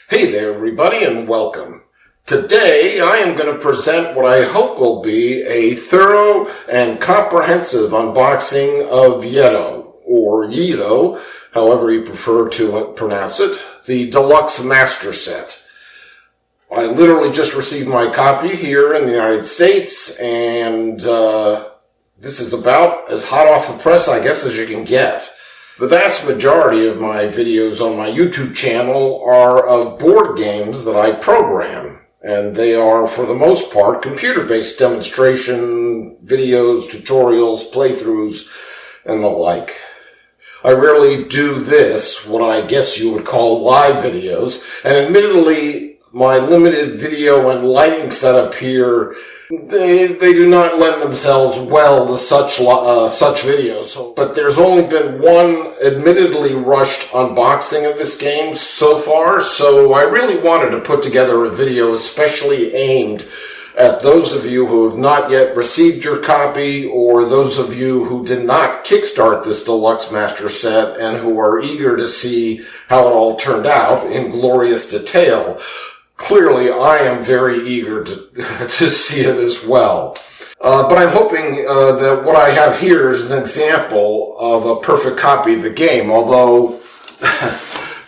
Hey there everybody and welcome. Today I am going to present what I hope will be a thorough and comprehensive unboxing of Yedo, or Yedo, however you prefer to pronounce it, the Deluxe Master Set. I literally just received my copy here in the United States, and this is about as hot off the press, I guess, as you can get. The vast majority of my videos on my YouTube channel are of board games that I program, and they are, for the most part, computer-based demonstration videos, tutorials, playthroughs, and the like. I rarely do this, what I guess you would call live videos, and admittedly, my limited video and lighting setup here, they do not lend themselves well to such videos. But there's only been one admittedly rushed unboxing of this game so far, so I really wanted to put together a video especially aimed at those of you who have not yet received your copy, or those of you who did not kickstart this Deluxe Master Set and who are eager to see how it all turned out in glorious detail. Clearly, I am very eager to see it as well. But I'm hoping that what I have here is an example of a perfect copy of the game, although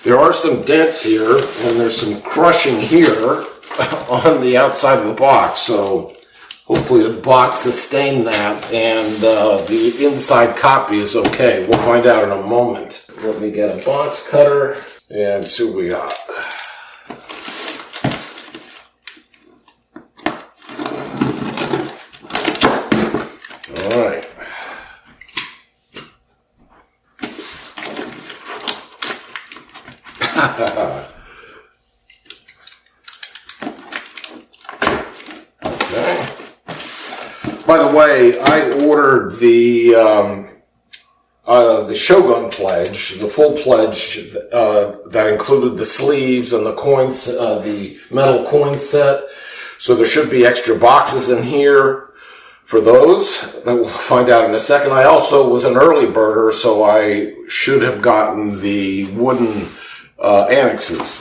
there are some dents here and there's some crushing here on the outside of the box, so hopefully the box sustained that and the inside copy is okay. We'll find out in a moment. Let me get a box cutter and see what we got. All right. Okay. By the way, I ordered the Shogun pledge, the full pledge that included the sleeves and the coins, the metal coin set. So there should be extra boxes in here for those that we'll find out in a second. I also was an early birder, so I should have gotten the wooden annexes.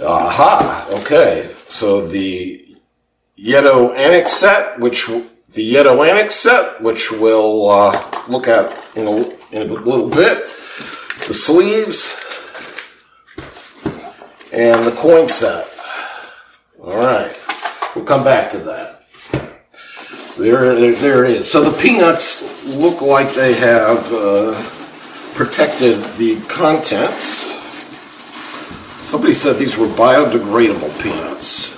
Aha! Okay, so the Yedo annex set, which we'll look at in a little bit. The sleeves and the coin set. All right, we'll come back to that. There it is. So the peanuts look like they have protected the contents. Somebody said these were biodegradable peanuts.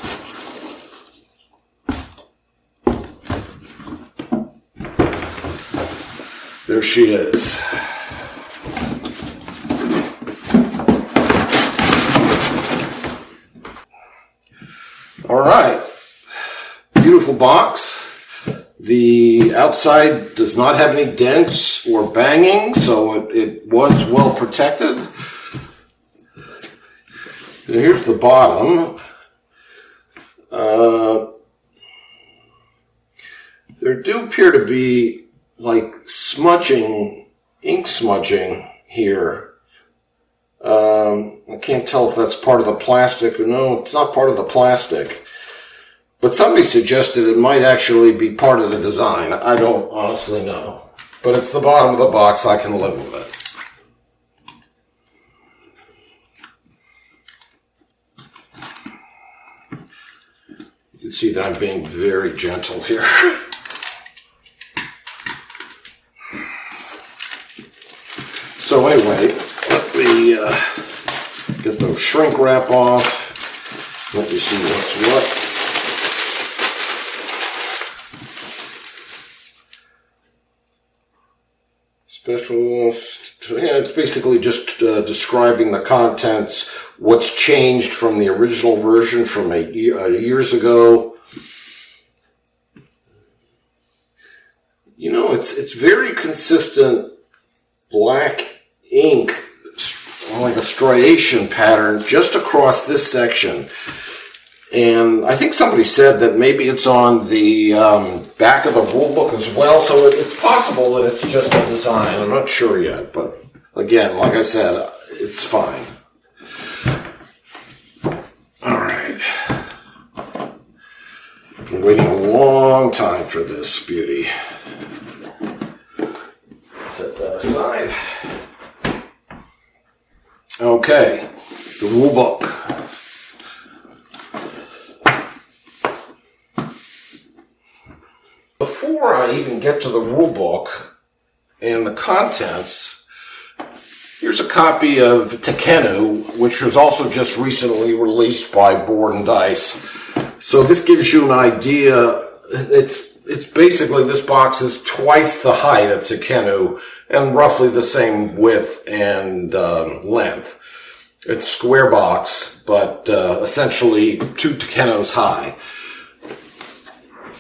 There she is. All right, beautiful box. The outside does not have any dents or banging, so it was well protected. And here's the bottom. There do appear to be like smudging, ink smudging here. I can't tell if that's part of the plastic. No, it's not part of the plastic. But somebody suggested it might actually be part of the design. I don't honestly know. But it's the bottom of the box. I can live with it. You can see that I'm being very gentle here. So anyway, let me get the shrink wrap off. Let me see what's what. Special, yeah, it's basically just describing the contents, what's changed from the original version from years ago. You know, it's very consistent black ink, like a striation pattern just across this section. And I think somebody said that maybe it's on the back of the rulebook as well, so it's possible that it's just a design. I'm not sure yet, but Again, like I said, it's fine. All right. Been waiting a long time for this beauty. Set that aside. Okay, the rule book. Before I even get to the rule book and the contents, here's a copy of Tekkenu, which was also just recently released by Board and Dice. So this gives you an idea. It's basically, this box is twice the height of Tekkenu and roughly the same width and length. It's a square box, but essentially 2 Tekkenus high.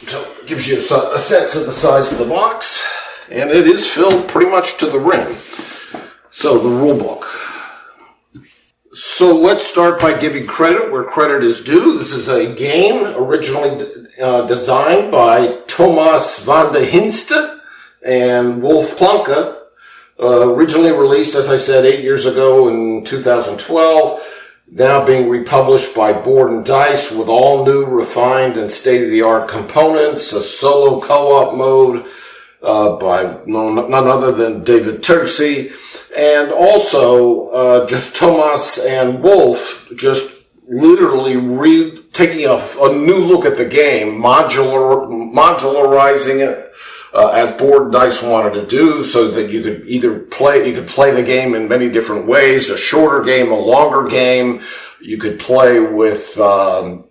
So it gives you a sense of the size of the box, and it is filled pretty much to the rim. So the rule book. So let's start by giving credit where credit is due. This is a game originally designed by Thomas Vande Ginste and Wolf Plancke, originally released, as I said, 8 years ago in 2012, now being republished by Board and Dice with all new, refined, and state-of-the-art components, a solo co-op mode by none other than David Turksey, and also just Thomas and Wolf just literally taking a new look at the game, modularizing it as Board and Dice wanted to do, so that you could play the game in many different ways, a shorter game, a longer game. You could play with lots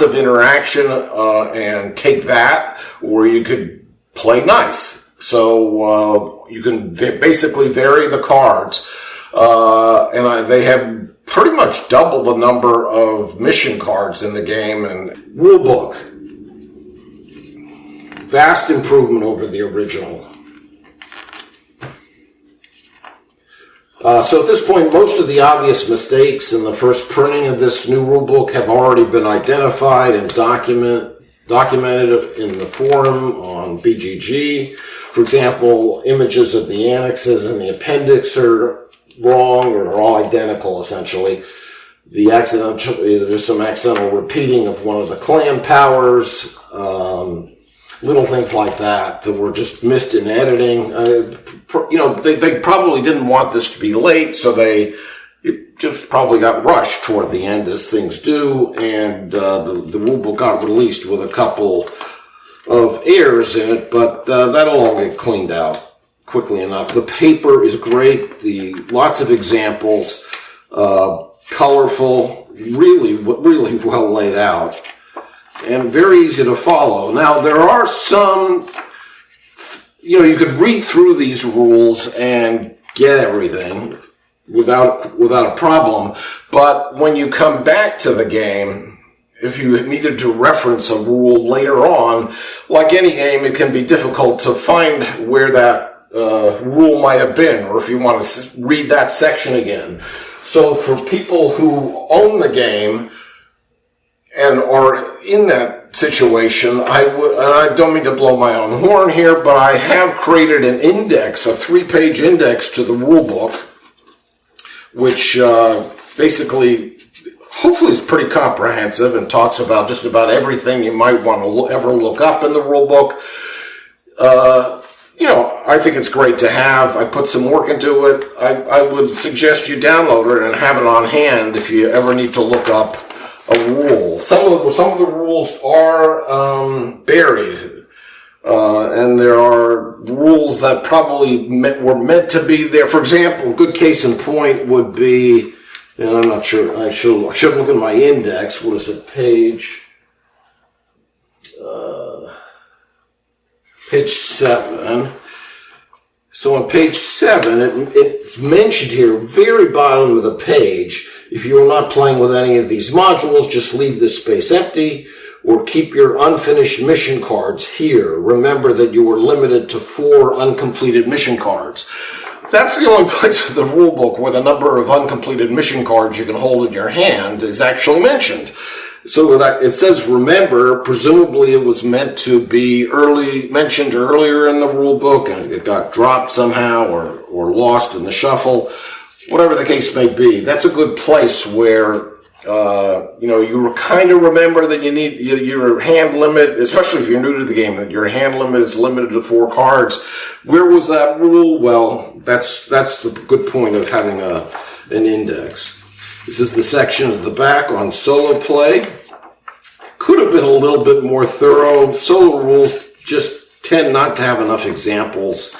of interaction and take that, or you could play nice. So you can basically vary the cards, and they have pretty much double the number of mission cards in the game. And rulebook, vast improvement over the original. So at this point, most of the obvious mistakes in the first printing of this new rulebook have already been identified and documented in the forum on BGG. For example, images of the annexes and the appendix are wrong or are all identical, essentially. There's some accidental repeating of one of the clan powers, little things like that were just missed in editing. They probably didn't want this to be late, so it just probably got rushed toward the end, as things do, and the rulebook got released with a couple of errors in it, but that'll all get cleaned out quickly enough. The paper is great, lots of examples, colorful, really well laid out, and very easy to follow. Now, there are some, you could read through these rules and get everything without a problem, but when you come back to the game, if you needed to reference a rule later on, like any game, it can be difficult to find where that rule might have been, or if you want to read that section again. So for people who own the game and are in that situation, and I don't mean to blow my own horn here, but I have created an index, a 3-page index to the rule book, which basically, hopefully, is pretty comprehensive and talks about just about everything you might want to ever look up in the rule book. I think it's great to have. I put some work into it. I would suggest you download it and have it on hand if you ever need to look up a rule. Some of the rules are buried, and there are rules that probably were meant to be there. For example, a good case in point would be, and I'm not sure, I should look at my index. What is it, page 7. So on page 7, it's mentioned here, very bottom of the page, if you are not playing with any of these modules, just leave this space empty or keep your unfinished mission cards here. Remember that you are limited to 4 uncompleted mission cards. That's the only place in the rulebook where the number of uncompleted mission cards you can hold in your hand is actually mentioned. So it says remember, presumably it was meant to be mentioned earlier in the rulebook, and it got dropped somehow, or or lost in the shuffle, whatever the case may be. That's a good place where you kind of remember that you need your hand limit, especially if you're new to the game, that your hand limit is limited to 4 cards. Where was that rule? Well, that's the good point of having an index. This is the section at the back on solo play. Could have been a little bit more thorough. Solo rules just tend not to have enough examples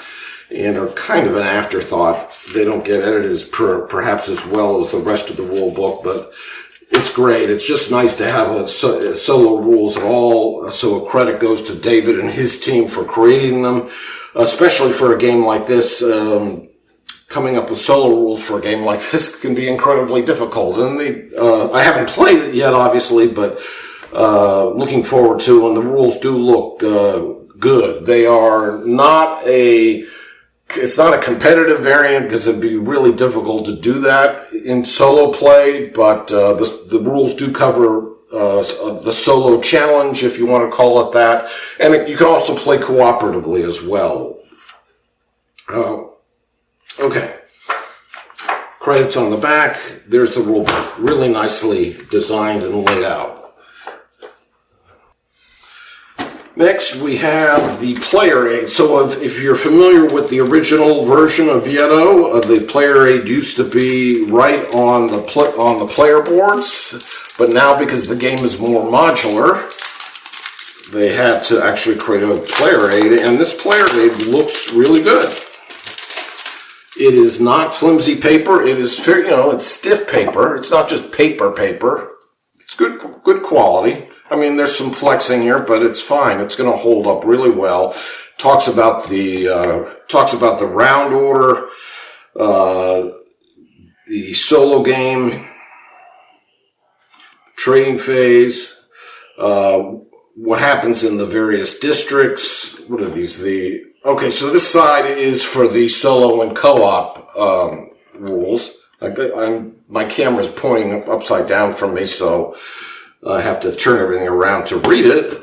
and are kind of an afterthought. They don't get edited perhaps as well as the rest of the rule book, but it's great. It's just nice to have solo rules at all. So a credit goes to David and his team for creating them, especially for a game like this. Coming up with solo rules for a game like this can be incredibly difficult. And I haven't played it yet, obviously, but looking forward to, and the rules do look good. They are not it's not a competitive variant because it'd be really difficult to do that in solo play, but the rules do cover the solo challenge, if you want to call it that, and you can also play cooperatively as well. Okay. Credits on the back. There's the rule book, really nicely designed and laid out. Next, we have the player aid. So if you're familiar with the original version of Yedo, the player aid used to be right on the player boards, but now because the game is more modular, they had to actually create a player aid, and this player aid looks really good. It is not flimsy paper. It is fair, it's stiff paper. It's not just paper. It's good quality. I mean, there's some flexing here, but it's fine. It's going to hold up really well. Talks about the round order, the solo game, trading phase, what happens in the various districts. What are these? Okay, so this side is for the solo and co-op rules. My camera's pointing upside down from me, so I have to turn everything around to read it.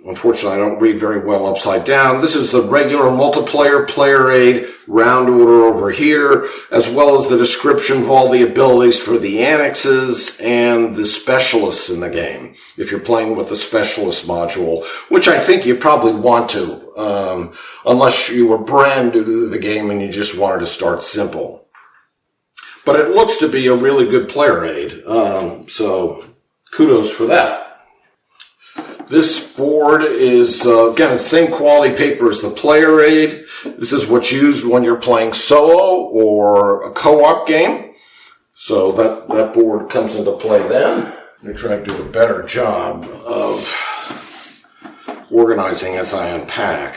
Unfortunately, I don't read very well upside down. This is the regular multiplayer player aid round order over here, as well as the description of all the abilities for the annexes and the specialists in the game, if you're playing with the specialist module, which I think you probably want to, unless you were brand new to the game and you just wanted to start simple. But it looks to be a really good player aid, so kudos for that. This board is, again, the same quality paper as the player aid. This is what's used when you're playing solo or a co-op game. So that board comes into play then. Let me try to do a better job of organizing as I unpack.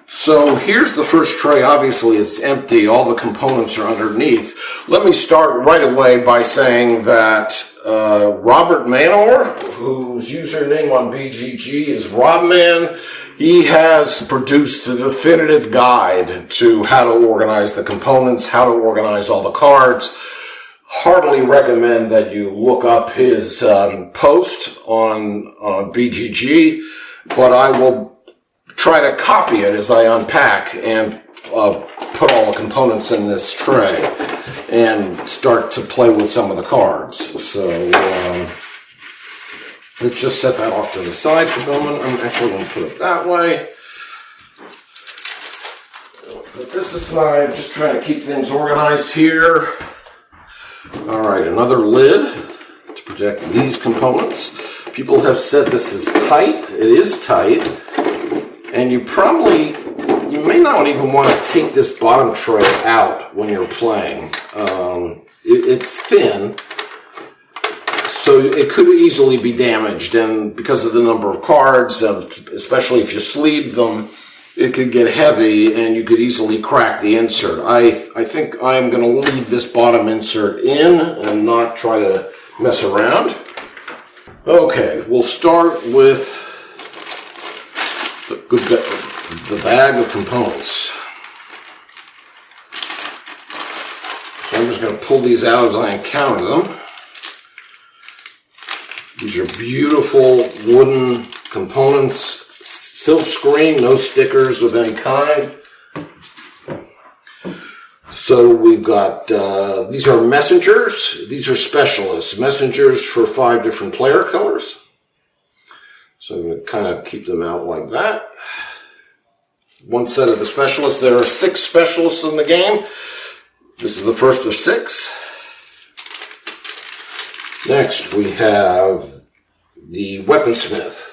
So here's the first tray. Obviously, it's empty. All the components are underneath. Let me start right away by saying that Robert Manor, whose username on BGG is Robman, he has produced the definitive guide to how to organize the components, how to organize all the cards. Heartily recommend that you look up his post on BGG, but I will try to copy it as I unpack and put all the components in this tray and start to play with some of the cards. So let's just set that off to the side for a moment. I'm actually going to put it that way. Put this aside, just trying to keep things organized here. All right, another lid to protect these components. People have said this is tight. It is tight. And you may not even want to take this bottom tray out when you're playing. It's thin, so it could easily be damaged. And because of the number of cards, especially if you sleeve them, it could get heavy and you could easily crack the insert. I think I'm going to leave this bottom insert in and not try to mess around. Okay, we'll start with the bag of components. So I'm just going to pull these out as I encounter them. These are beautiful wooden components, silk screen, no stickers of any kind. So we've got, these are messengers. These are specialists. Messengers for 5 different player colors. So I'm going to kind of keep them out like that. One set of the specialists. There are 6 specialists in the game. This is the first of 6. Next we have the weaponsmith.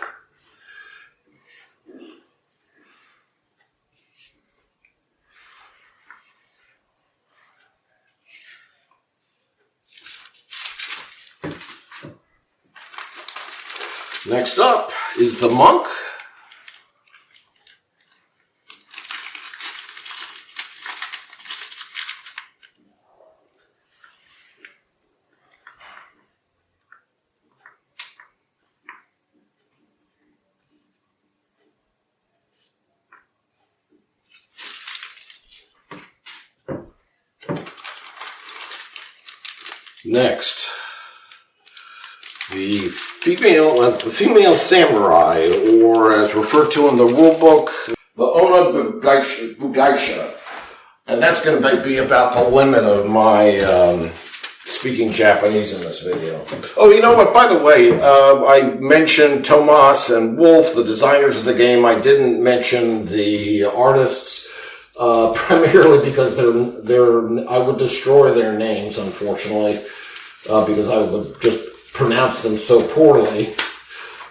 Next up is the monk. Next, the female samurai, or as referred to in the rulebook, the Ona Bugaisha. And that's going to be about the limit of my speaking Japanese in this video. Oh, you know what? By the way, I mentioned Tomas and Wolf, the designers of the game. I didn't mention the artists, primarily because I would destroy their names, unfortunately, because I would just pronounce them so poorly.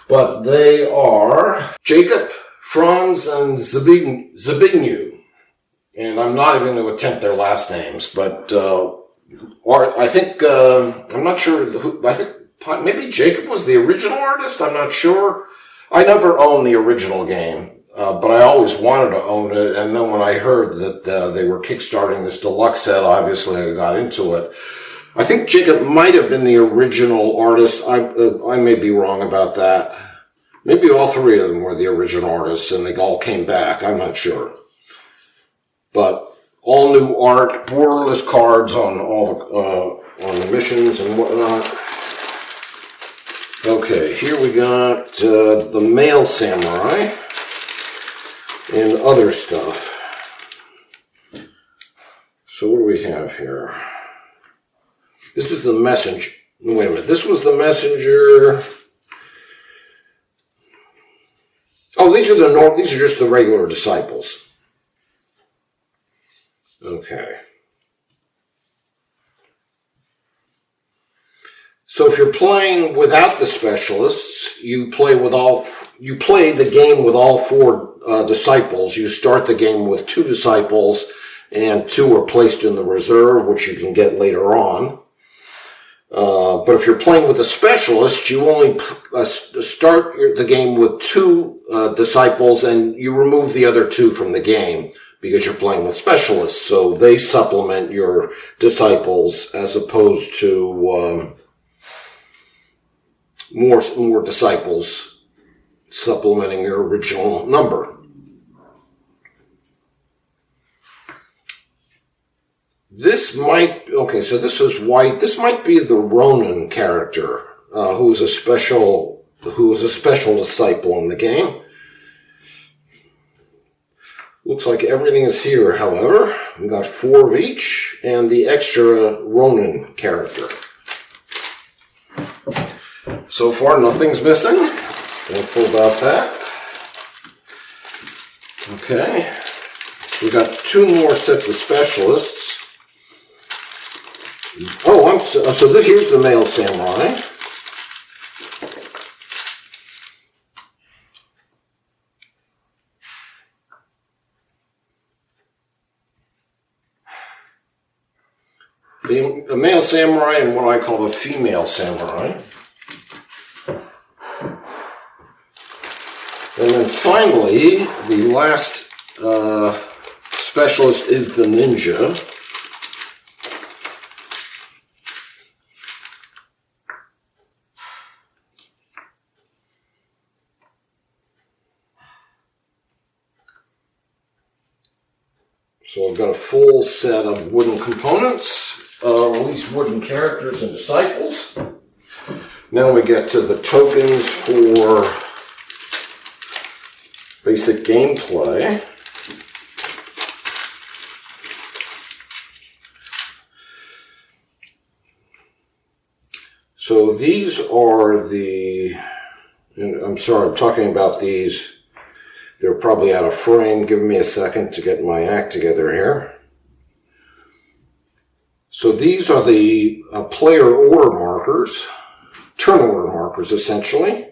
But they are Jakub, Franz, and Zbigniew. And I'm not even going to attempt their last names, but I think, I'm not sure who, I think maybe Jakub was the original artist, I'm not sure. I never owned the original game, but I always wanted to own it, and then when I heard that they were kickstarting this deluxe set, obviously I got into it. I think Jakub might have been the original artist. I may be wrong about that. Maybe all 3 of them were the original artists, and they all came back, I'm not sure. But all new art, borderless cards on all on the missions and whatnot. Okay, here we got the male samurai and other stuff. So what do we have here? This is the messenger. Wait a minute. This was the messenger. Oh, these are just the regular disciples. Okay. So if you're playing without the specialists, you play the game with all 4 disciples. You start the game with 2 disciples, and 2 are placed in the reserve, which you can get later on. But if you're playing with a specialist, you only start the game with 2 disciples, and you remove the other 2 from the game because you're playing with specialists. So they supplement your disciples as opposed to more disciples supplementing your original number. So this is white. This might be the Ronin character, who is a special disciple in the game. Looks like everything is here, however. We got 4 of each, and the extra Ronin character. So far, nothing's missing. Thankful about that. Okay. We got 2 more sets of specialists. Oh, here's the male samurai. A male samurai and what I call a female samurai. And then finally, the last specialist is the ninja. So I've got a full set of wooden components, or at least wooden characters and disciples. Now we get to the tokens for basic gameplay. So these are the, I'm sorry, I'm talking about these. They're probably out of frame. Give me a second to get my act together here. So these are the player order markers, turn order markers essentially.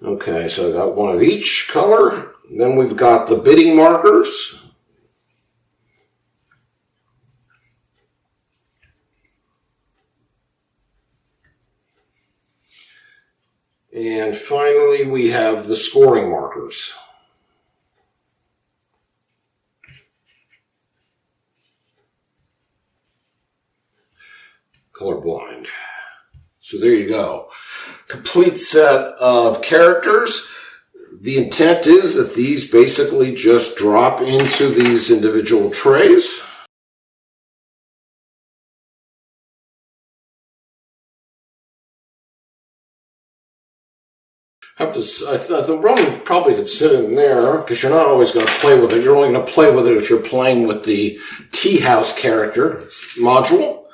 Okay, so I got one of each color. Then we've got the bidding markers. And finally, we have the scoring markers. Colorblind. So there you go. Complete set of characters. The intent is that these basically just drop into these individual trays. I thought the rum probably could sit in there because you're not always going to play with it. You're only going to play with it if you're playing with the tea house character module.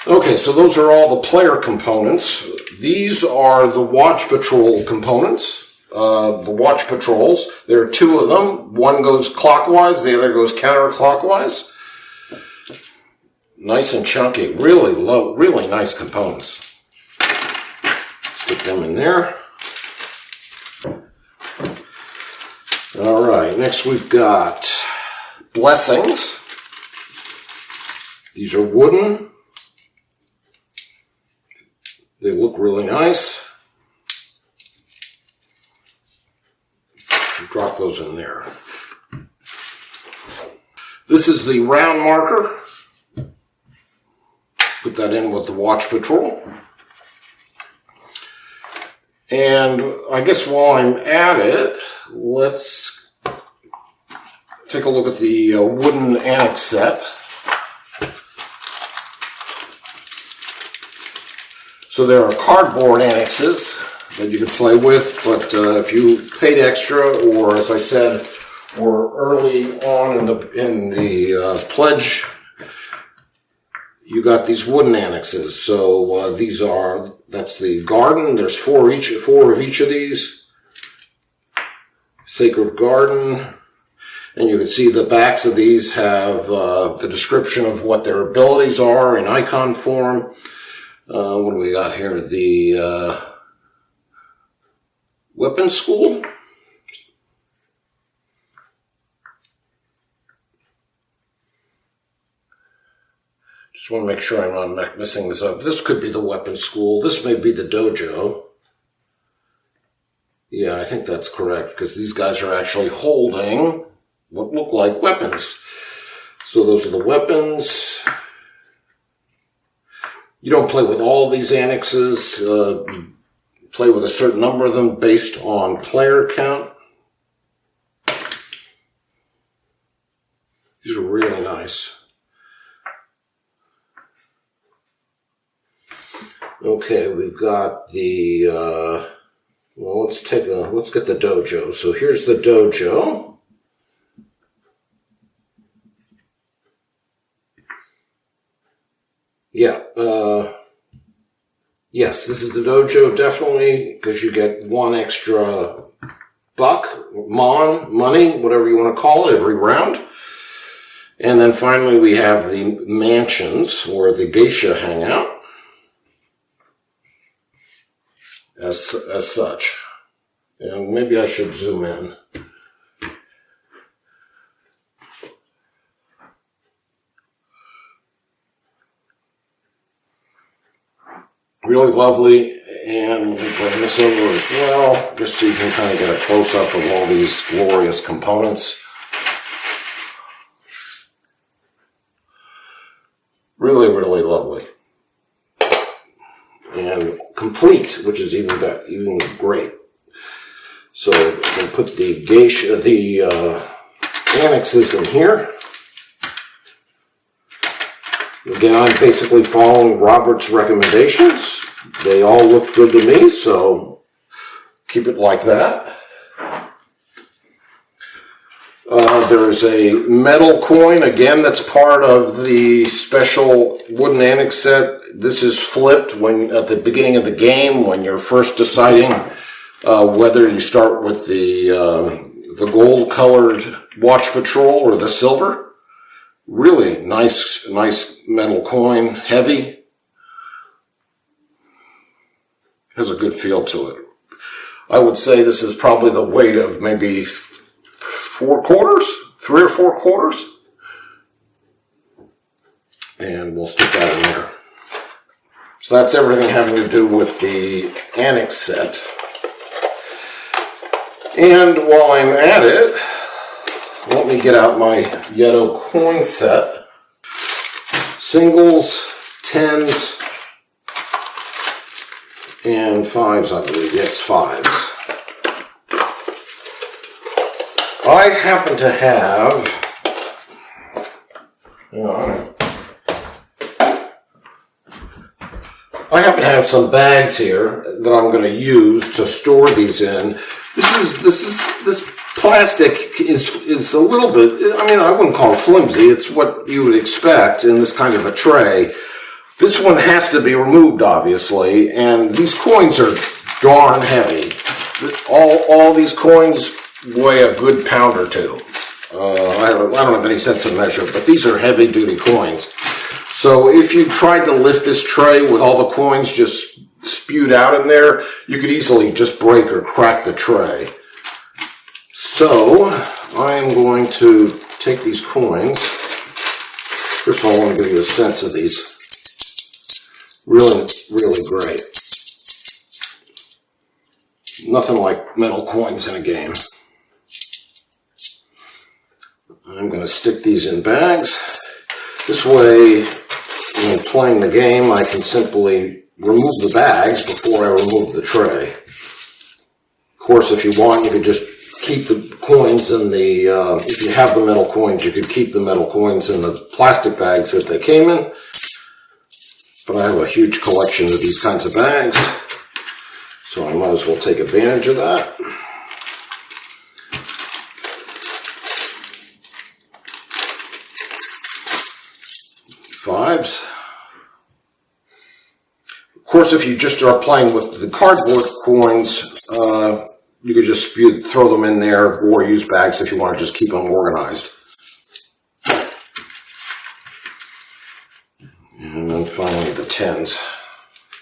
Okay, so those are all the player components. These are the watch patrol components. The watch patrols. There are two of them. One goes clockwise, the other goes counterclockwise. Nice and chunky. Really low, really nice components. Stick them in there. All right, next we've got blessings. These are wooden. They look really nice. Drop those in there. This is the round marker. Put that in with the watch patrol. And I guess while I'm at it, let's take a look at the wooden annex set. So there are cardboard annexes that you can play with, but if you paid extra, or as I said, were early on in the pledge, you got these wooden annexes. So that's the garden. There's four of each of these. Sacred Garden. And you can see the backs of these have the description of what their abilities are in icon form. What do we got here? The weapon school. Just want to make sure I'm not messing this up. This could be the weapon school. This may be the dojo. Yeah, I think that's correct, because these guys are actually holding what look like weapons. So those are the weapons. You don't play with all these annexes. You play with a certain number of them based on player count. These are really nice. Okay, we've got the, well, let's get the dojo. So here's the dojo. Yeah, yes, this is the dojo, definitely, because you get one extra buck, money, whatever you want to call it, every round. And then finally we have the mansions, or the geisha hangout. As such. And maybe I should zoom in. Really lovely, and we'll bring this over as well, just so you can kind of get a close-up of all these glorious components. Really, really lovely. And complete, which is even better, even great. So we'll put the geisha, the annexes in here. Again, I'm basically following Robert's recommendations. They all look good to me, so keep it like that. There's a metal coin, again, that's part of the special wooden annex set. this is flipped when at the beginning of the game when you're first deciding whether you start with the gold-colored watch patrol or the silver. Really nice metal coin, heavy. Has a good feel to it. I would say this is probably the weight of maybe 4 quarters, 3 or 4 quarters. And we'll stick that in there. So that's everything having to do with the annex set. And while I'm at it, let me get out my Yedo coin set. Singles, 10s, and 5s, I believe. Yes, 5s. I happen to have, some bags here that I'm going to use to store these in. This plastic is a little bit, I mean, I wouldn't call it flimsy. It's what you would expect in this kind of a tray. This one has to be removed, obviously, and these coins are darn heavy. All these coins weigh a good pound or two. I don't have any sense of measure, but these are heavy-duty coins. So if you tried to lift this tray with all the coins just spewed out in there, you could easily just break or crack the tray. So I'm going to take these coins. First of all, I want to give you a sense of these. Really, really great. Nothing like metal coins in a game. I'm going to stick these in bags. This way, when playing the game, I can simply remove the bags before I remove the tray. Of course, if you want, you could just keep the coins in the, if you have the metal coins, you could keep the metal coins in the plastic bags that they came in. But I have a huge collection of these kinds of bags, so I might as well take advantage of that. Fives. Of course, if you just are playing with the cardboard coins, you could just throw them in there or use bags if you want to just keep them organized. And then finally the 10s.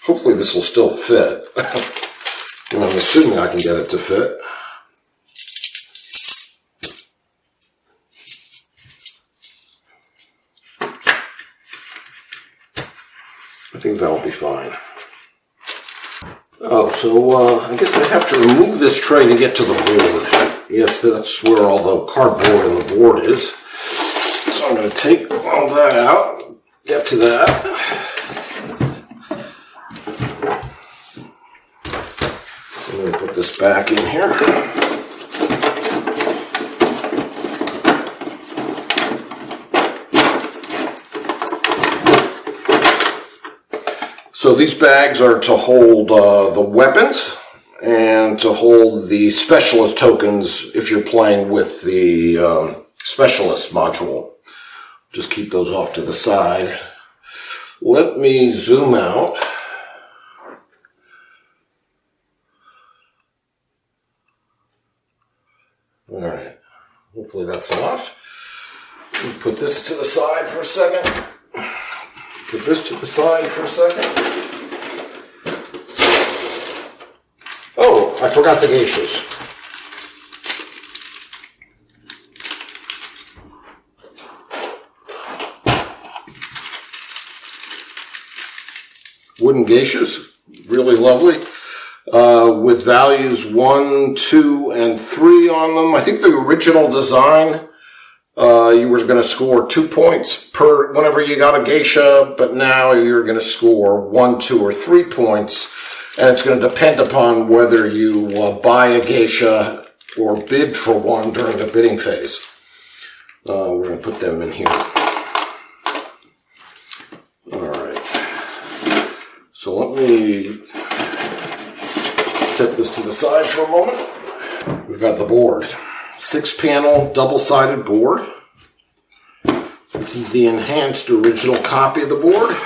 Hopefully this will still fit. I'm assuming I can get it to fit. I think that'll be fine. Oh, so I guess I have to remove this tray to get to the board. Yes, that's where all the cardboard and the board is. So I'm going to take all that out. Get to that. I'm going to put this back in here. So these bags are to hold the weapons and to hold the specialist tokens if you're playing with the specialist module. Just keep those off to the side. Let me zoom out. All right. Hopefully that's enough. Let me put this to the side for a second. Put this to the side for a second. Oh, I forgot the geishas. Wooden geishas, really lovely, with values 1, 2, and 3 on them. I think the original design, you were going to score 2 points per whenever you got a geisha, but now you're going to score 1, 2, or 3 points, and it's going to depend upon whether you buy a geisha or bid for one during the bidding phase. We're going to put them in here. So let me set this to the side for a moment. We've got the board. 6-panel, double-sided board. This is the enhanced original copy of the board.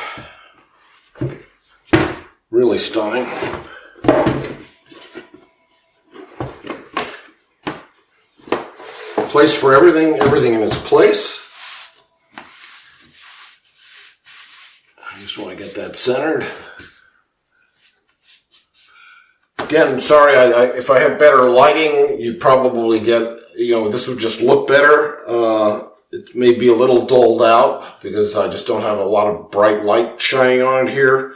really stunning. Place for everything in its place. I just want to get that centered. Again, sorry, if I had better lighting, you'd probably get, this would just look better. It may be a little dulled out because I just don't have a lot of bright light shining on it here.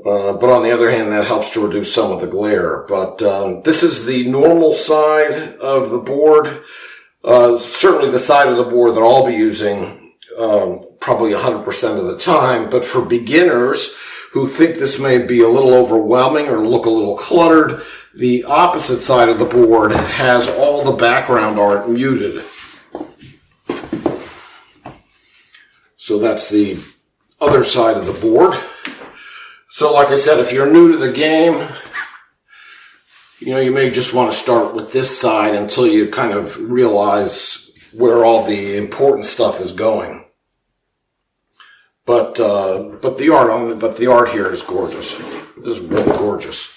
But on the other hand, that helps to reduce some of the glare. But this is the normal side of the board. Certainly the side of the board that I'll be using probably 100% of the time. But for beginners who think this may be a little overwhelming or look a little cluttered, the opposite side of the board has all the background art muted. So that's the other side of the board. So like I said, if you're new to the game, you may just want to start with this side until you kind of realize where all the important stuff is going. But the art here is gorgeous. This is really gorgeous.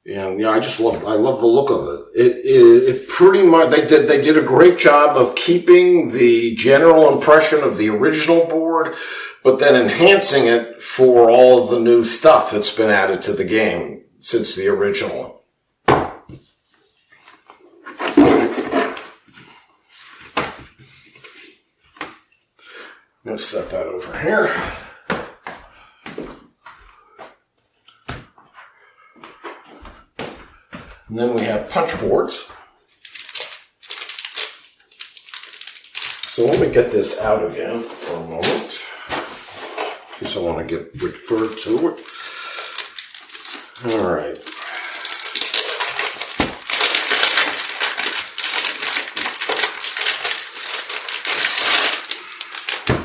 And I love the look of it. It pretty much, they did a great job of keeping the general impression of the original board, but then enhancing it for all of the new stuff that's been added to the game since the original. I'm going to set that over here. And then we have punch boards. So let me get this out again for a moment, in case I want to get referred to it. All right.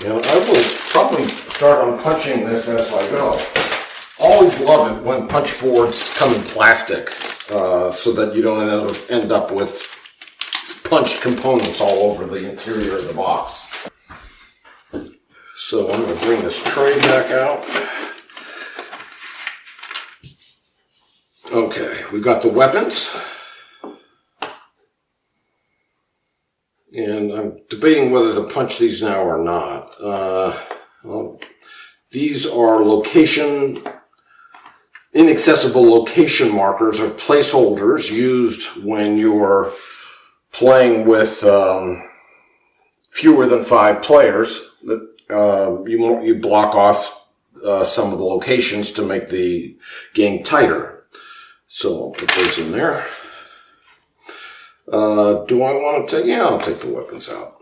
And I will probably start unpunching this as I go. Always love it when punch boards come in plastic. So that you don't end up with punched components all over the interior of the box. So I'm going to bring this tray back out. Okay, we've got the weapons. And I'm debating whether to punch these now or not. Well, these are inaccessible location markers or placeholders used when you're playing with fewer than 5 players. You block off some of the locations to make the game tighter. So I'll put those in there. Do I want to take? Yeah, I'll take the weapons out.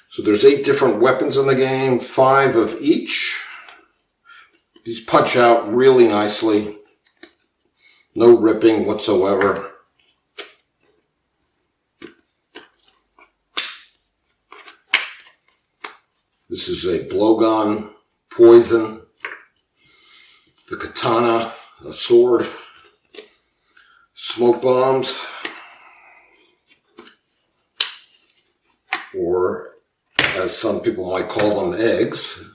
So there's 8 different weapons in the game, 5 of each. These punch out really nicely. No ripping whatsoever. This is a blowgun, poison, the katana, a sword, smoke bombs, or as some people might call them, eggs.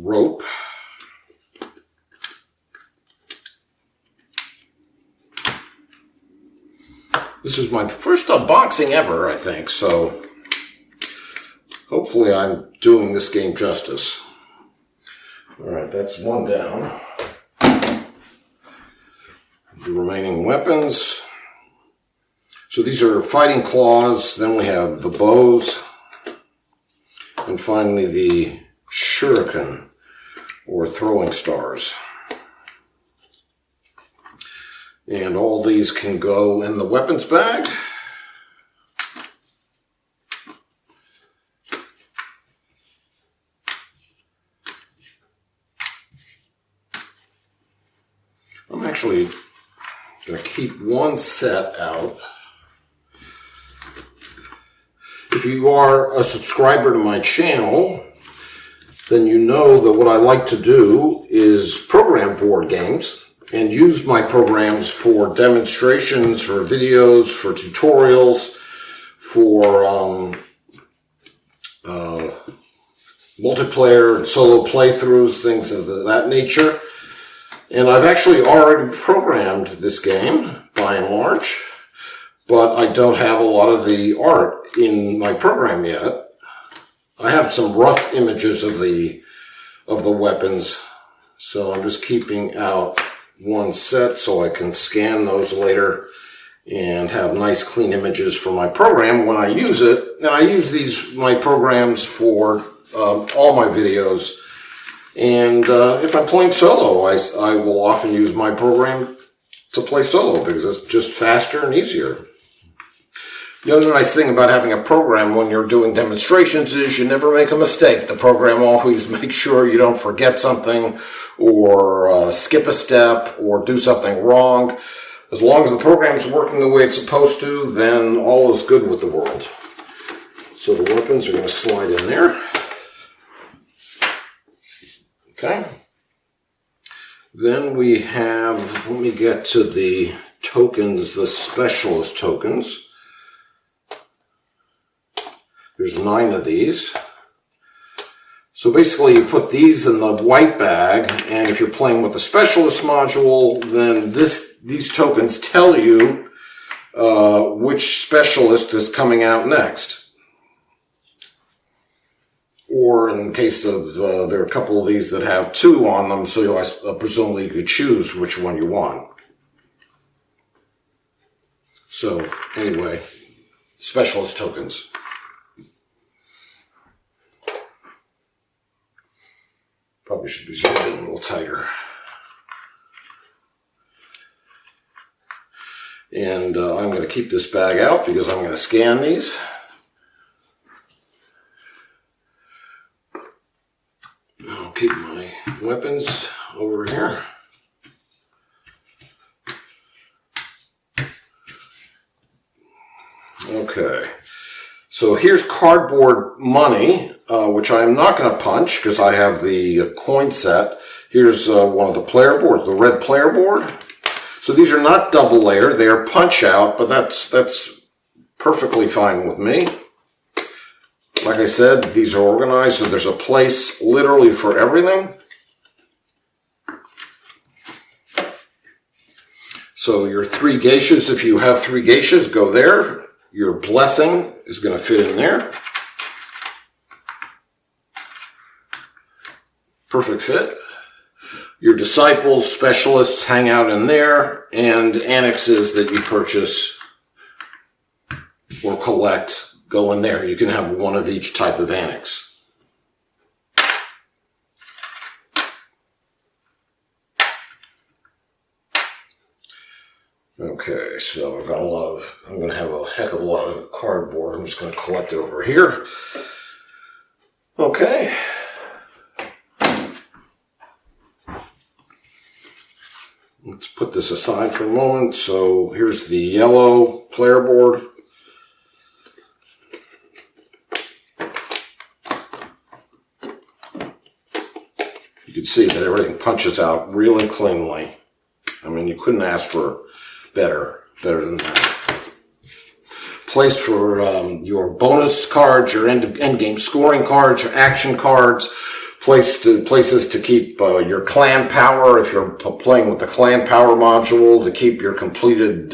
Rope. This is my first unboxing ever, I think, so hopefully I'm doing this game justice. Alright, that's one down. The remaining weapons. So these are fighting claws, then we have the bows, and finally the shuriken, or throwing stars. And all these can go in the weapons bag. I'm actually going to keep one set out. If you are a subscriber to my channel, then you know that what I like to do is program board games. and use my programs for demonstrations, for videos, for tutorials, for multiplayer and solo playthroughs, things of that nature. And I've actually already programmed this game, by and large, but I don't have a lot of the art in my program yet. I have some rough images of the weapons, so I'm just keeping out one set so I can scan those later and have nice clean images for my program when I use it. And I use my programs for all my videos. And if I'm playing solo, I will often use my program to play solo because it's just faster and easier. The other nice thing about having a program when you're doing demonstrations is you never make a mistake. The program always makes sure you don't forget something or skip a step or do something wrong. As long as the program's working the way it's supposed to, then all is good with the world. So the weapons are going to slide in there. Okay. Then we have, let me get to the tokens, the specialist tokens. There's 9 of these. So basically you put these in the white bag, and if you're playing with the specialist module, then these tokens tell you which specialist is coming out next. Or in case of, there are a couple of these that have 2 on them, so presumably you could choose which one you want. So anyway, specialist tokens. Probably should be something a little tighter. And I'm going to keep this bag out because I'm going to scan these. I'll keep my weapons over here. Okay. So here's cardboard money, which I am not going to punch because I have the coin set. Here's one of the player boards, the red player board. So these are not double layered, they are punch out, but that's perfectly fine with me. Like I said, these are organized, so there's a place literally for everything. So your 3 geishas, if you have 3 geishas, go there. Your blessing is going to fit in there. Perfect fit. Your disciples, specialists hang out in there, and annexes that you purchase or collect go in there. You can have one of each type of annex. Okay, so I've got I'm going to have a heck of a lot of cardboard. I'm just going to collect it over here. Okay. Let's put this aside for a moment. So here's the yellow player board. You can see that everything punches out really cleanly. I mean, you couldn't ask for better than that. Place for your bonus cards, your end game scoring cards, your action cards. Places to keep your clan power if you're playing with the clan power module, to keep your completed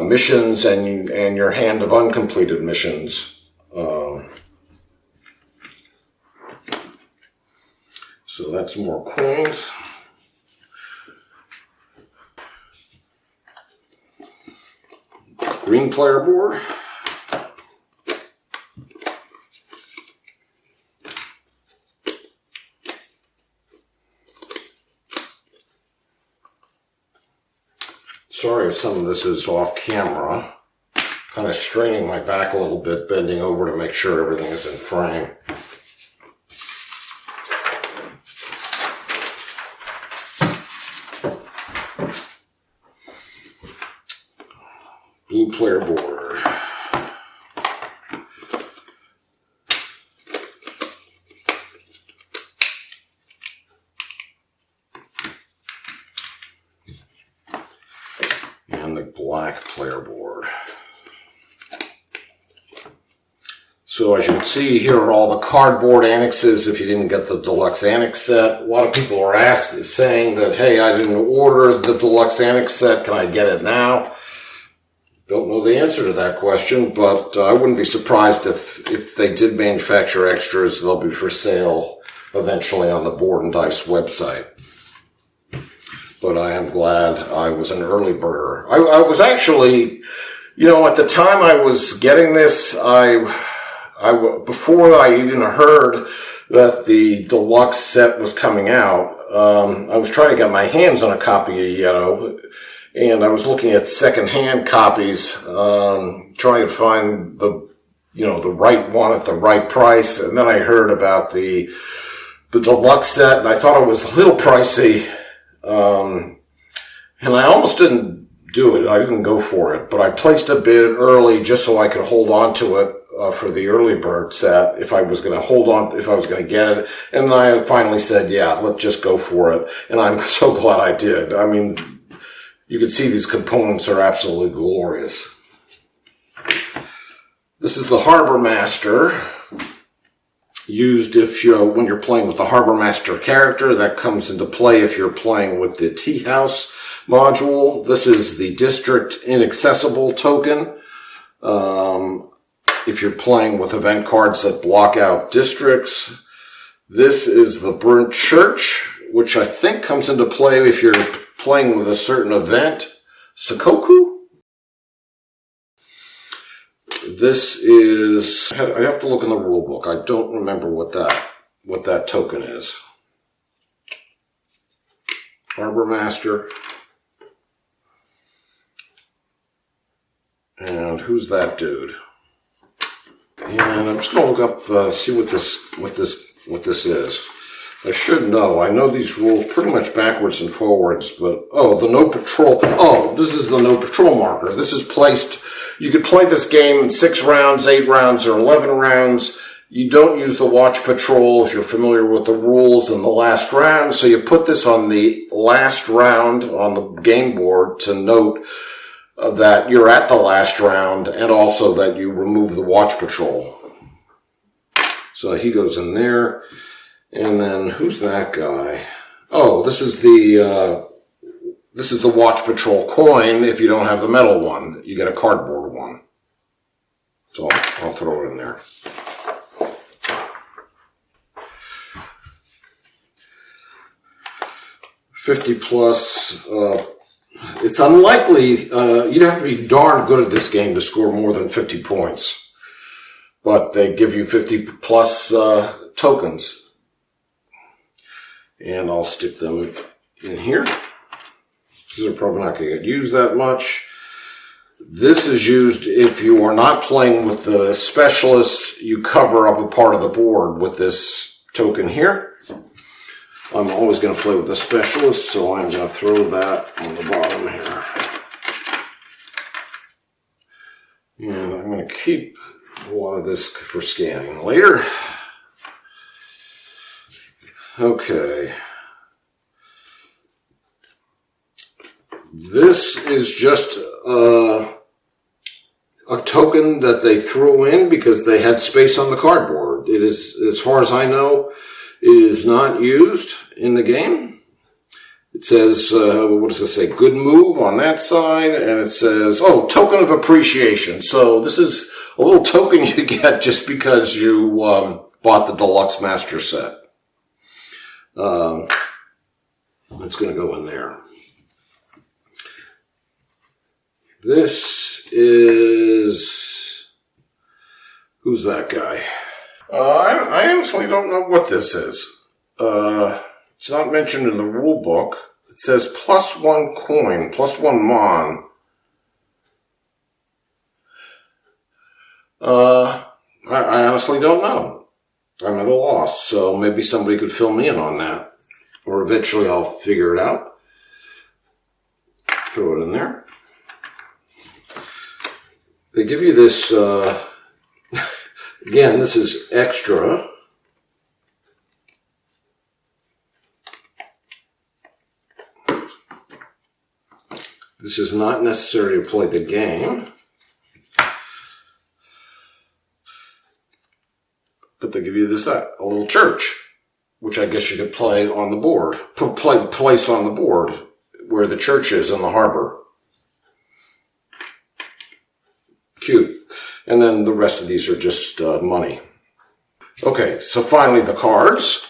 missions and your hand of uncompleted missions. So that's more coins. Green player board. Sorry if some of this is off camera. Kind of straining my back a little bit, bending over to make sure everything is in frame. Blue player board. a black player board. So as you can see, here are all the cardboard annexes if you didn't get the Deluxe Annex Set. A lot of people are saying that, hey, I didn't order the Deluxe Annex Set, can I get it now? Don't know the answer to that question, but I wouldn't be surprised if they did manufacture extras, they'll be for sale eventually on the Board and Dice website. But I am glad I was an early birder. I was actually, you know, at the time I was getting this, before I even heard that the deluxe set was coming out, I was trying to get my hands on a copy of Yedo, and I was looking at secondhand copies, trying to find the right one at the right price. And then I heard about the deluxe set, and I thought it was a little pricey, and I almost didn't do it. I didn't go for it, but I placed a bid early just so I could hold on to it for the early bird set if I was going to get it. And then I finally said, yeah, let's just go for it. And I'm so glad I did. I mean, you can see these components are absolutely glorious. This is the Harbor Master, used when you're playing with the Harbor Master character. That comes into play if you're playing with the Tea House module. This is the District Inaccessible token. If you're playing with event cards that block out districts. This is the Burnt Church, which I think comes into play if you're playing with a certain event. Sakoku? This is, I have to look in the rule book. I don't remember what that token is. Harbor Master. And who's that dude? And I'm just going to look up, see what this is. I should know. I know these rules pretty much backwards and forwards, but, the no patrol. Oh, this is the no patrol marker. This is placed, you could play this game in 6 rounds, 8 rounds, or 11 rounds. You don't use the watch patrol if you're familiar with the rules in the last round, so you put this on the last round on the game board to note that you're at the last round, and also that you remove the watch patrol. So he goes in there, and then who's that guy? Oh, this is the watch patrol coin. If you don't have the metal one, you get a cardboard one. So I'll throw it in there. $50+. It's unlikely, you'd have to be darn good at this game to score more than 50 points. But they give you 50+ tokens. And I'll stick them in here. These are probably not going to get used that much. This is used if you are not playing with the specialists. You cover up a part of the board with this token here. I'm always going to play with the specialist, so I'm going to throw that on the bottom here. And I'm going to keep a lot of this for scanning later. Okay. This is just a token that they threw in because they had space on the cardboard. It is, as far as I know, it is not used in the game. It says, what does it say? Good move on that side. And it says, token of appreciation. So this is a little token you get just because you bought the Deluxe Master Set. It's going to go in there. This is... Who's that guy? I honestly don't know what this is. It's not mentioned in the rule book. It says +1 coin, +1 mon. I honestly don't know. I'm at a loss, so maybe somebody could fill me in on that. Or eventually I'll figure it out. Throw it in there. They give you this... Again, this is extra. This is not necessary to play the game, but they give you this, a little church, which I guess you could play on the board, place on the board where the church is in the harbor. Cute. And then the rest of these are just money. Okay, so finally the cards.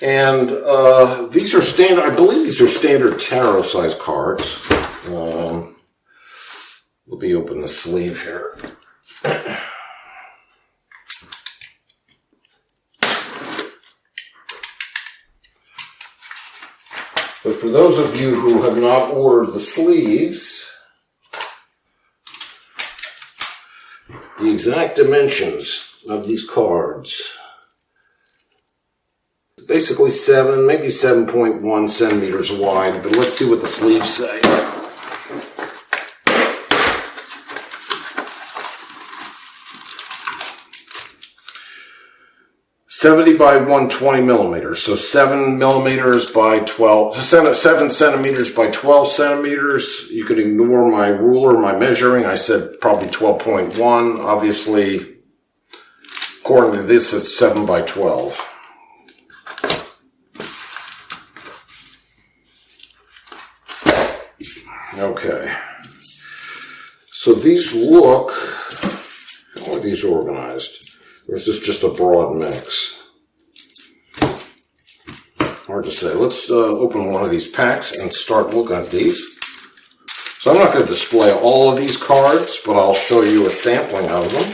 And these are standard, I believe these are standard tarot size cards. Let me open the sleeve here. But for those of you who have not ordered the sleeves, the exact dimensions of these cards, basically 7, maybe 7.1 centimeters wide, but let's see what the sleeves say. "70 by 120 millimeters, so 7 millimeters by 12, so 7 centimeters by 12 centimeters. You could ignore my ruler, my measuring. I said probably 12.1. Obviously, according to this, it's 7 by 12. Okay. So these look, how are these organized? Or is this just a broad mix? Hard to say. Let's open one of these packs and start looking at these. So I'm not going to display all of these cards, but I'll show you a sampling of them.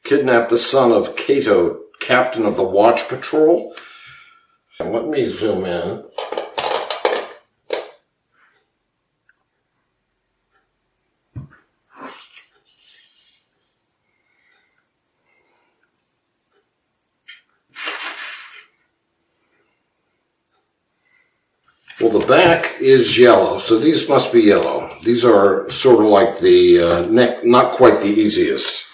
Kidnap the son of Cato, captain of the watch patrol. And let me zoom in. Well, the back is yellow, so these must be yellow. These are sort of like the not quite the easiest.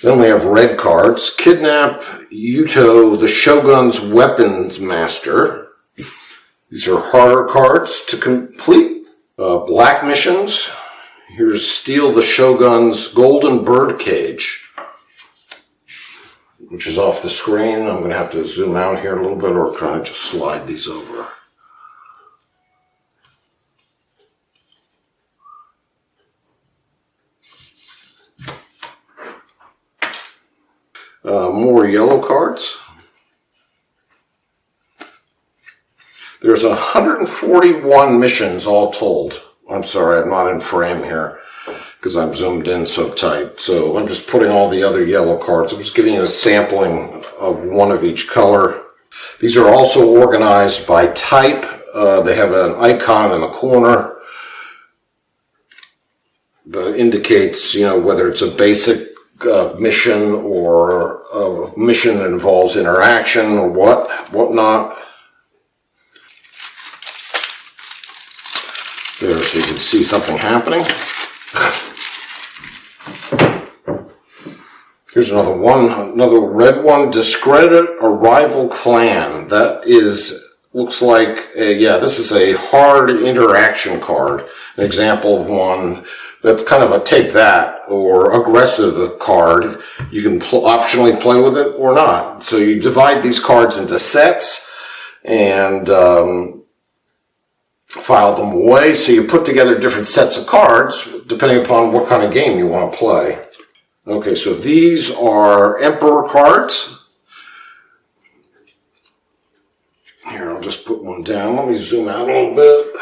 Then we have red cards. Kidnap Yedo, the Shogun's weapons master. These are harder cards to complete. Black missions. Here's steal the Shogun's golden bird cage, which is off the screen. I'm going to have to zoom out here a little bit, or try to just slide these over. More yellow cards. There's 141 missions all told. I'm sorry, I'm not in frame here because I'm zoomed in so tight. So I'm just putting all the other yellow cards. I'm just giving you a sampling of one of each color. These are also organized by type. They have an icon in the corner that indicates, whether it's a basic mission or a mission that involves interaction or whatnot. There, so you can see something happening. Here's another one, another red one. Discredit a rival clan. That looks like this is a hard interaction card. An example of one that's kind of a take that or aggressive card. You can optionally play with it or not. So you divide these cards into sets and file them away. So you put together different sets of cards depending upon what kind of game you want to play. Okay, so these are Emperor cards. Here, I'll just put one down. Let me zoom out a little bit.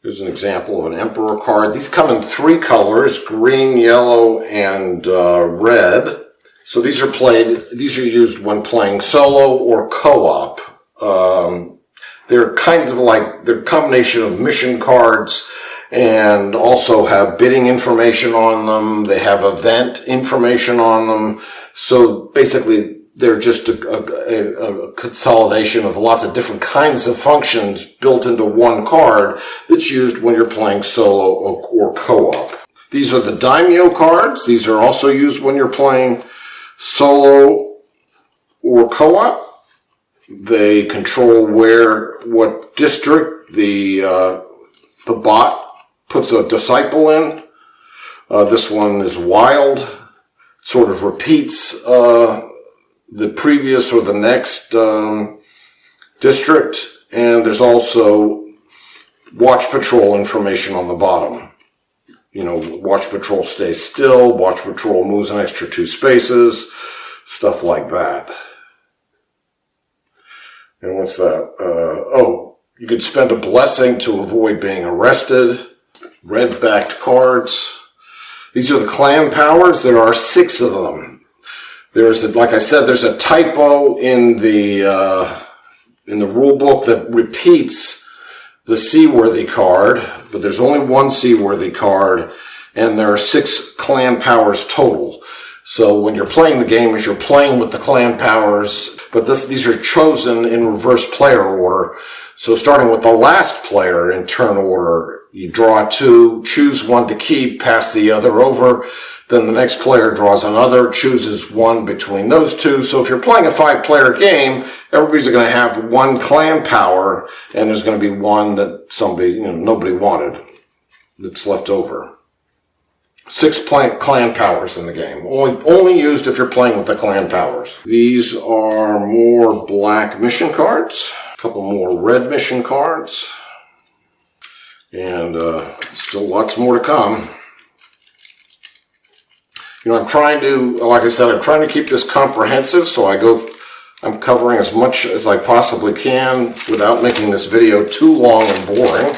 Here's an example of an Emperor card. These come in 3 colors, green, yellow, and red. So these are used when playing solo or co-op. They're kind of like, they're a combination of mission cards and also have bidding information on them. They have event information on them. So basically, they're just a consolidation of lots of different kinds of functions built into one card that's used when you're playing solo or co-op. These are the daimyo cards. These are also used when you're playing solo or co-op. They control what district the bot puts a disciple in. This one is wild. It sort of repeats the previous or the next district. And there's also watch patrol information on the bottom. You know, watch patrol stays still, watch patrol moves an extra 2 spaces, stuff like that. And what's that? You could spend a blessing to avoid being arrested. Red-backed cards. These are the clan powers. There are 6 of them. Like I said, there's a typo in the rule book that repeats the seaworthy card, but there's only one seaworthy card, and there are 6 clan powers total. So when you're playing the game, if you're playing with the clan powers, but these are chosen in reverse player order. So starting with the last player in turn order, you draw 2, choose 1 to keep, pass the other over. Then the next player draws another, chooses 1 between those 2. So if you're playing a 5-player game, everybody's going to have 1 clan power, and there's going to be 1 that nobody wanted that's left over. 6 clan powers in the game. Only used if you're playing with the clan powers. These are more black mission cards. A couple more red mission cards. And still lots more to come. You know, I'm trying to keep this comprehensive, so I'm covering as much as I possibly can without making this video too long and boring.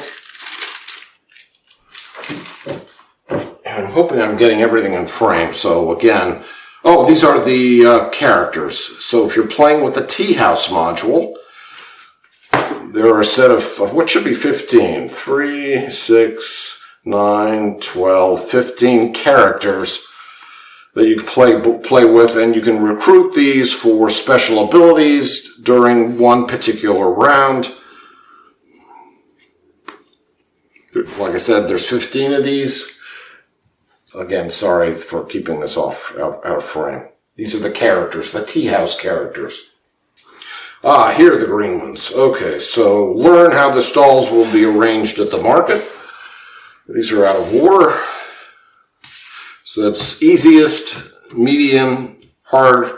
And I'm hoping I'm getting everything in frame. So again, these are the characters. So if you're playing with the Tea House module, there are a set of what should be 15, 3, 6, 9, 12, 15 characters that you can play with, and you can recruit these for special abilities during one particular round. Like I said, there's 15 of these. Again, sorry for keeping this out of frame. These are the characters, the Tea House characters. Here are the green ones. Okay, so learn how the stalls will be arranged at the market. These are out of order. So that's easiest, medium, hard,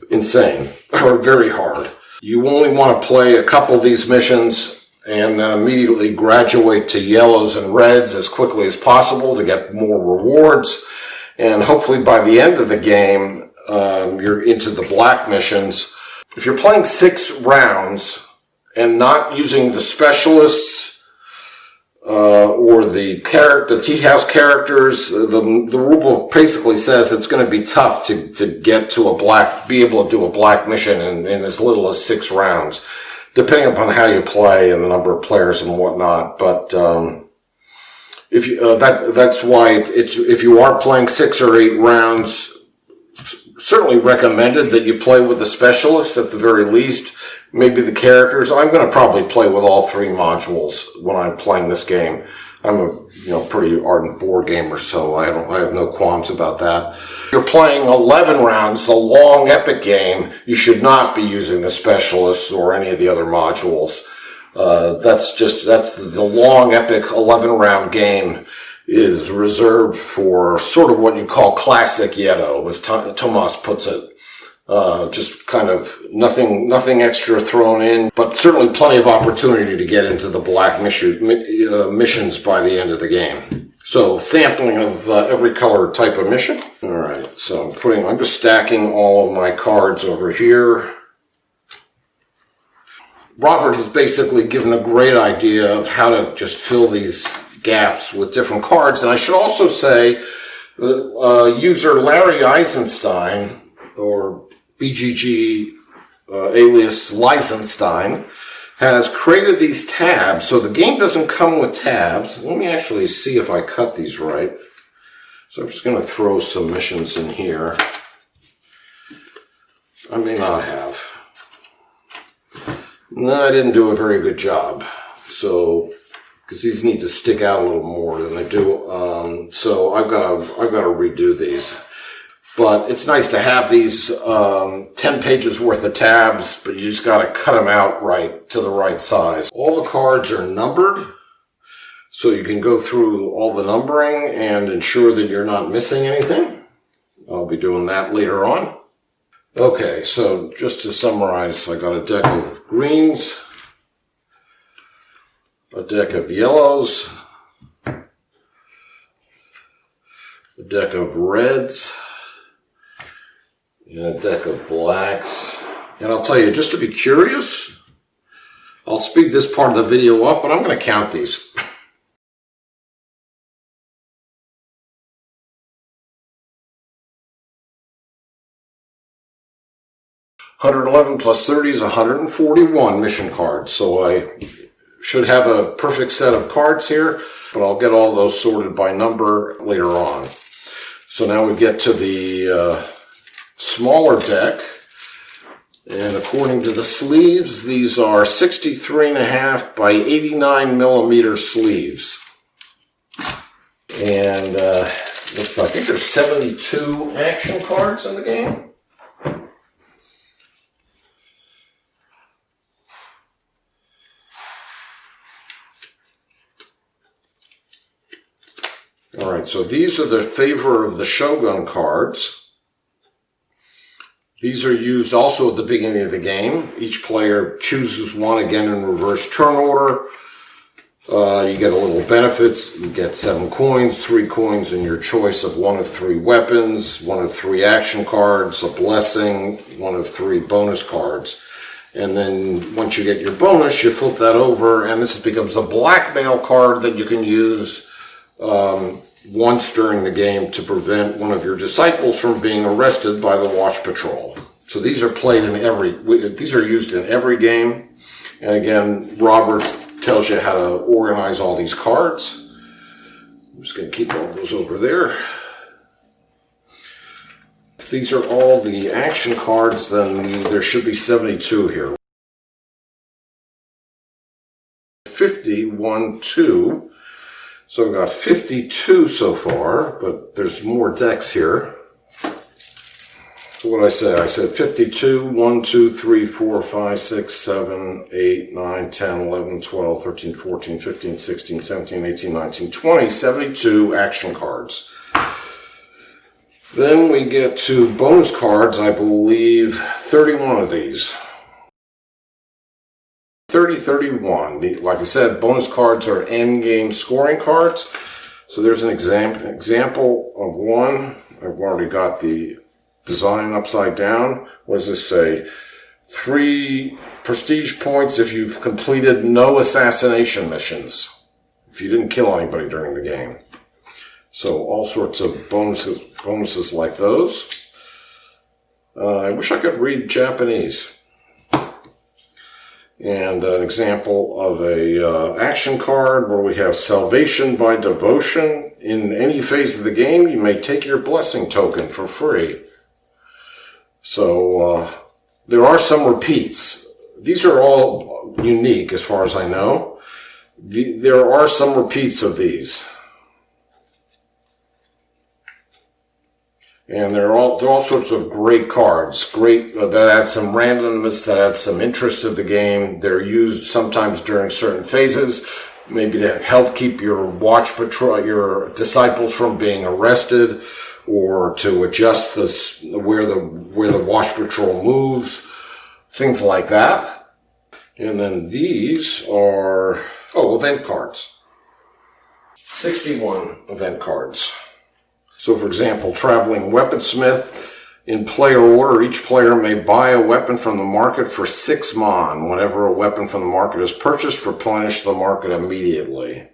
insane, or very hard. You only want to play a couple of these missions and then immediately graduate to yellows and reds as quickly as possible to get more rewards. And hopefully by the end of the game, you're into the black missions. If you're playing 6 rounds and not using the specialists or the Tea House characters, the rulebook basically says it's going to be tough to get to be able to do a black mission in as little as 6 rounds, depending upon how you play and the number of players and whatnot. But that's why if you are playing 6 or 8 rounds, certainly recommended that you play with the specialists at the very least. Maybe the characters. I'm going to probably play with all 3 modules when I'm playing this game. I'm a pretty ardent board gamer, so I have no qualms about that. If you're playing 11 rounds, the long epic game, you should not be using the specialists or any of the other modules. That's the long epic 11-round game is reserved for sort of what you call classic Yedo, as Tomas puts it. Just kind of nothing extra thrown in, but certainly plenty of opportunity to get into the black missions by the end of the game. So sampling of every color type of mission. All right, so I'm just stacking all of my cards over here. Robert has basically given a great idea of how to just fill these gaps with different cards. And I should also say user Larry Eisenstein, or BGG alias Leisenstein, has created these tabs. So the game doesn't come with tabs. Let me actually see if I cut these right. So I'm just going to throw some missions in here. I may not have. No, I didn't do a very good job. So, because these need to stick out a little more than they do. So I've got to redo these. But it's nice to have these 10 pages worth of tabs, but you just got to cut them out right to the right size. All the cards are numbered, so you can go through all the numbering and ensure that you're not missing anything. I'll be doing that later on. Okay, so just to summarize, I got a deck of greens, a deck of yellows, a deck of reds, and a deck of blacks. And I'll tell you, just to be curious, I'll speed this part of the video up, but I'm going to count these. 111 plus 30 is 141 mission cards. So I should have a perfect set of cards here, but I'll get all those sorted by number later on. So now we get to the smaller deck. And according to the sleeves, these are 63.5 by 89 millimeter sleeves. And looks like, I think there's 72 action cards in the game. All right, so these are the favor of the Shogun cards. These are used also at the beginning of the game. Each player chooses one, again in reverse turn order. You get a little benefits. You get 7 coins, 3 coins in your choice of 1 of 3 weapons, 1 of 3 action cards, a blessing, 1 of 3 bonus cards. And then once you get your bonus, you flip that over, and this becomes a blackmail card that you can use once during the game to prevent one of your disciples from being arrested by the watch patrol. So these are played in these are used in every game. And again, Roberts tells you how to organize all these cards. I'm just going to keep all those over there. If these are all the action cards, then there should be 72 here. 50, 1, 2. So we've got 52 so far, but there's more decks here. So what did I say? I said 52, 1, 2, 3, 4, 5, 6, 7, 8, 9, 10, 11, 12, 13, 14, 15, 16, 17, 18, 19, 20, 72 action cards. Then we get to bonus cards, I believe 31 of these. 31. Like I said, bonus cards are end-game scoring cards. So there's an example of one. I've already got the design upside down. What does this say? 3 prestige points if you've completed no assassination missions. If you didn't kill anybody during the game. So all sorts of bonuses like those. I wish I could read Japanese. And an example of a action card where we have Salvation by Devotion. In any phase of the game, you may take your blessing token for free. So there are some repeats. These are all unique as far as I know. There are some repeats of these. And they're all sorts of great cards, that add some randomness, that add some interest to the game. They're used sometimes during certain phases, maybe to help keep your watch patrol, your disciples from being arrested, or to adjust where the watch patrol moves, things like that. And then these are event cards. 61 event cards. So, for example, Traveling Weaponsmith. In player order, each player may buy a weapon from the market for 6 mon. Whenever a weapon from the market is purchased, replenish the market immediately.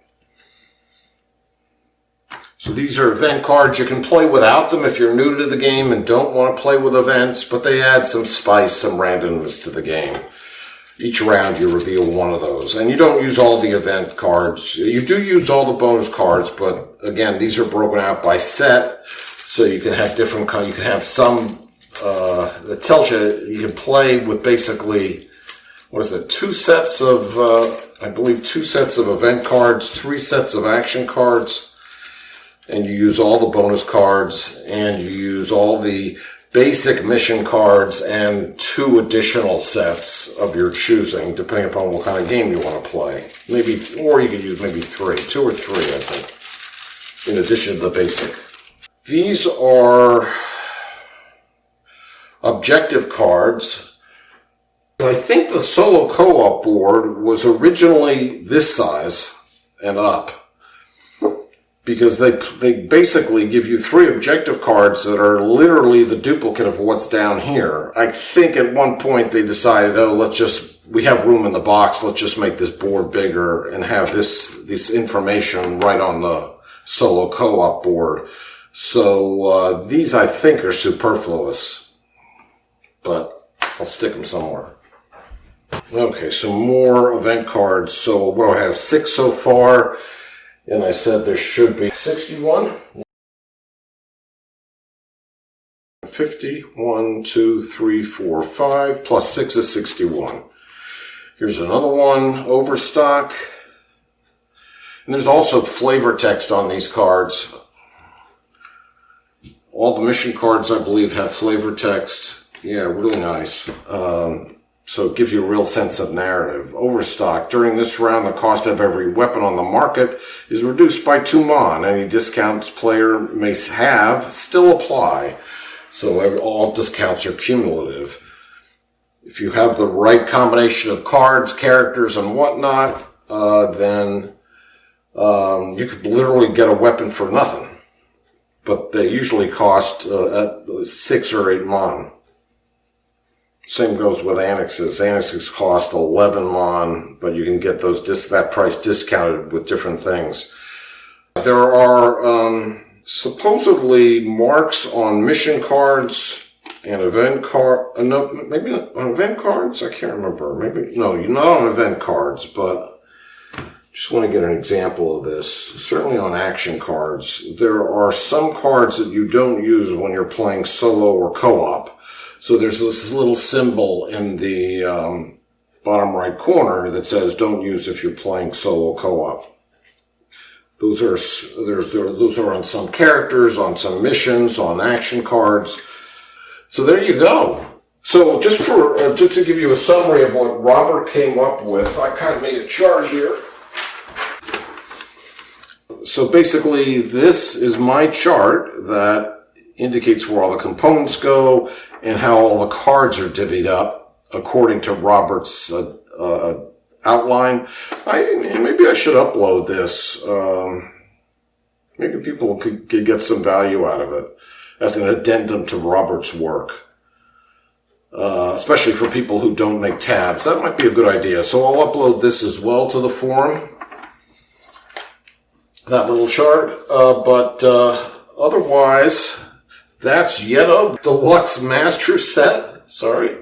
So these are event cards. You can play without them if you're new to the game and don't want to play with events, but they add some spice, some randomness to the game. Each round you reveal one of those. And you don't use all the event cards. You do use all the bonus cards, but again, these are broken out by set, so you can have you can have some that tells you can play with basically, what is it, two sets of, I believe 2 sets of event cards, 3 sets of action cards, and you use all the bonus cards, and you use all the basic mission cards, and 2 additional sets of your choosing, depending upon what kind of game you want to play. Maybe, or you could use maybe 3, 2 or 3, I think, in addition to the basic. These are objective cards. I think the solo co-op board was originally this size and up, because they basically give you 3 objective cards that are literally the duplicate of what's down here. I think at one point they decided, oh, we have room in the box, let's just make this board bigger and have this information right on the solo co-op board. So these I think are superfluous, but I'll stick them somewhere. Okay, some more event cards. So what do I have? 6 so far. And I said there should be 61. 50, 1, 2, 3, 4, 5, plus 6 is 61. Here's another one, Overstock. And there's also flavor text on these cards. All the mission cards, I believe, have flavor text. Yeah, really nice. So it gives you a real sense of narrative. Overstock. During this round, the cost of every weapon on the market is reduced by 2 mon. Any discounts player may have still apply. So all discounts are cumulative. If you have the right combination of cards, characters, and whatnot, then you could literally get a weapon for nothing. But they usually cost 6 or 8 mon. Same goes with annexes. Annexes cost 11 mon, but you can get that price discounted with different things. There are supposedly marks on mission cards and event maybe not on event cards. I can't remember. Maybe no, not on event cards, but just want to get an example of this. Certainly on action cards, there are some cards that you don't use when you're playing solo or co-op. So there's this little symbol in the bottom right corner that says don't use if you're playing solo co-op. Those are on some characters, on some missions, on action cards. So there you go. So just to give you a summary of what Robert came up with, I kind of made a chart here. So basically, this is my chart that indicates where all the components go and how all the cards are divvied up according to Robert's outline. Maybe I should upload this. Maybe people could get some value out of it as an addendum to Robert's work, especially for people who don't make tabs. That might be a good idea. So I'll upload this as well to the forum, that little chart. But otherwise, that's Yedo Deluxe Master Set. Sorry.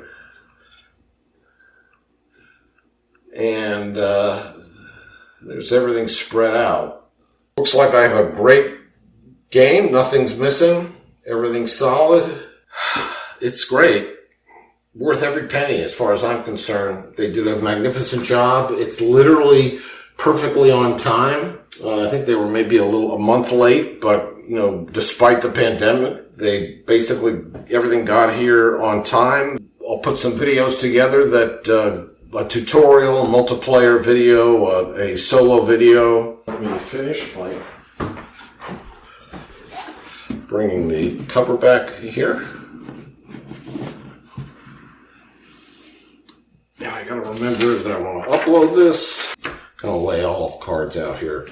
And there's everything spread out. Looks like I have a great game. Nothing's missing. Everything's solid. It's great. Worth every penny as far as I'm concerned. They did a magnificent job. It's literally perfectly on time. I think they were maybe a month late, but despite the pandemic, they basically, everything got here on time. I'll put some videos together that, a tutorial, a multiplayer video, a solo video. Let me finish by bringing the cover back here. Now I gotta remember that I want to upload this. I'm gonna lay all the cards out here.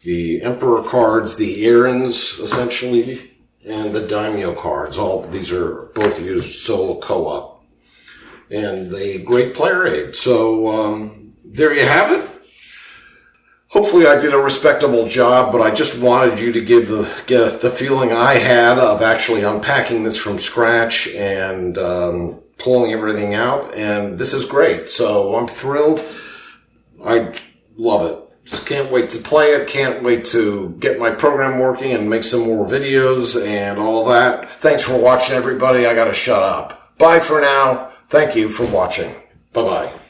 The Emperor cards, the errands, essentially, and the Daimyo cards. All these are both used solo co-op. And the Great Player Aid. So there you have it. Hopefully I did a respectable job, but I just wanted you to get the feeling I had of actually unpacking this from scratch and pulling everything out. And this is great. So I'm thrilled. I love it. Just can't wait to play it. Can't wait to get my program working and make some more videos and all that. Thanks for watching, everybody. I gotta shut up. Bye for now. Thank you for watching. Bye-bye.